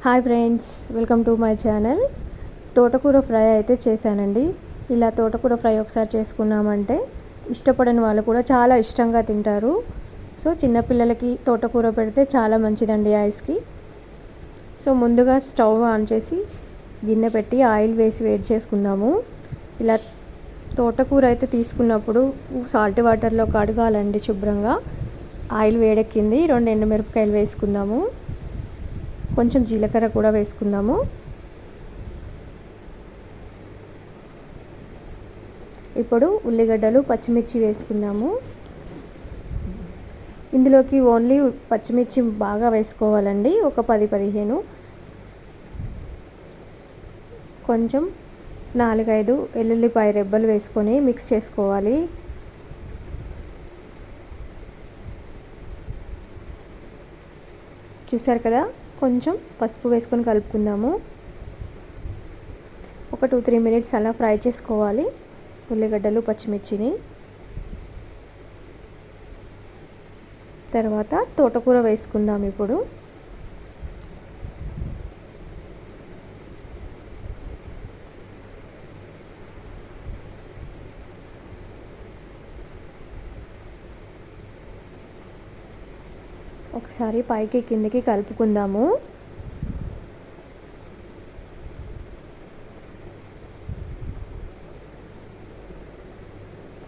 Hi friends, welcome to my channel. తోటకూర fry అయితే చేశానండి. ఇలా తోటకూర ఫ్రై ఒకసారి చేసుకున్నామంటే ఇష్టపడని వాళ్ళు కూడా చాలా ఇష్టంగా తింటారు. సో చిన్నపిల్లలకి తోటకూర పెడితే చాలా మంచిదండి ఐస్కి. సో ముందుగా స్టవ్ ఆన్ చేసి గిన్నె పెట్టి ఆయిల్ వేసి వేడి చేసుకుందాము. ఇలా తోటకూర అయితే తీసుకున్నప్పుడు సాల్ట్ వాటర్లో కడగాలండి శుభ్రంగా. ఆయిల్ వేడెక్కింది, 2 ఎండుమిరపకాయలు వేసుకుందాము. కొంచెం జీలకర్ర కూడా వేసుకుందాము. ఇప్పుడు ఉల్లిగడ్డలు, పచ్చిమిర్చి వేసుకుందాము. ఇందులోకి ఓన్లీ పచ్చిమిర్చి బాగా వేసుకోవాలండి, ఒక 10-15. కొంచెం 4-5 వెల్లుల్లిపాయ రెబ్బలు వేసుకొని మిక్స్ చేసుకోవాలి. చూసారు కదా, కొంచెం పసుపు వేసుకొని కలుపుకుందాము. ఒక 2-3 మినిట్స్ అలా ఫ్రై చేసుకోవాలి ఉల్లిగడ్డలు, పచ్చిమిర్చిని. తర్వాత తోటకూర వేసుకుందాం. ఇప్పుడు ఒకసారి పైకి కిందికి కలుపుకుందాము.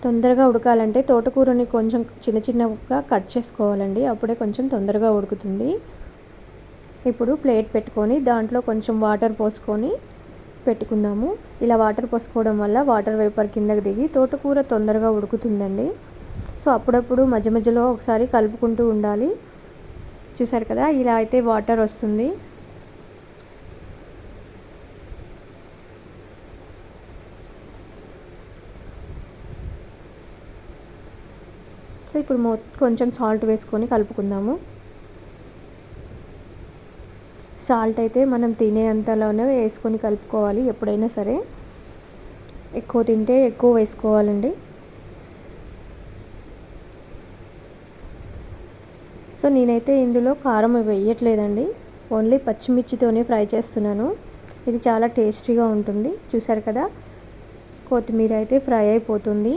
తొందరగా ఉడకాలంటే తోటకూరని కొంచెం చిన్న చిన్నగా కట్ చేసుకోవాలండి, అప్పుడే కొంచెం తొందరగా ఉడుకుతుంది. ఇప్పుడు ప్లేట్ పెట్టుకొని దాంట్లో కొంచెం వాటర్ పోసుకొని పెట్టుకుందాము. ఇలా వాటర్ పోసుకోవడం వల్ల వాటర్ వేపర్ కిందకి దిగి తోటకూర తొందరగా ఉడుకుతుందండి. సో అప్పుడప్పుడు మధ్య మధ్యలో ఒకసారి కలుపుకుంటూ ఉండాలి. చూసారు కదా, ఇలా అయితే వాటర్ వస్తుంది. సో ఇప్పుడు కొంచెం సాల్ట్ వేసుకొని కలుపుకుందాము. సాల్ట్ అయితే మనం తినే అంతలోనే వేసుకొని కలుపుకోవాలి ఎప్పుడైనా సరే. ఎక్కువ తింటే ఎక్కువ వేసుకోవాలండి. సో నేనైతే ఇందులో కారం వేయట్లేదండి, ఓన్లీ పచ్చిమిర్చితోనే ఫ్రై చేస్తున్నాను. ఇది చాలా టేస్టీగా ఉంటుంది. చూసారు కదా, కొత్తిమీర అయితే ఫ్రై అయిపోతుంది,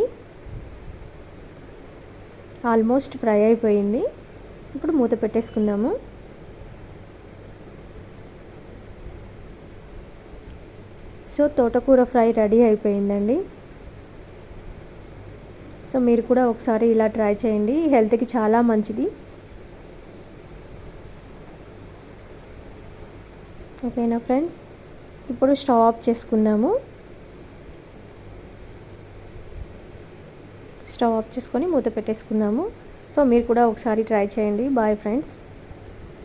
ఆల్మోస్ట్ ఫ్రై అయిపోయింది. ఇప్పుడు మూత పెట్టేసుకుందాము. సో తోటకూర ఫ్రై రెడీ అయిపోయిందండి. సో మీరు కూడా ఒకసారి ఇలా ట్రై చేయండి, హెల్త్కి చాలా మంచిది. ఓకేనా ఫ్రెండ్స్, ఇప్పుడు స్టవ్ ఆఫ్ చేసుకుందాము. స్టవ్ ఆఫ్ చేసుకొని మూత పెట్టేసుకుందాము. సో మీరు కూడా ఒకసారి ట్రై చేయండి. Bye friends.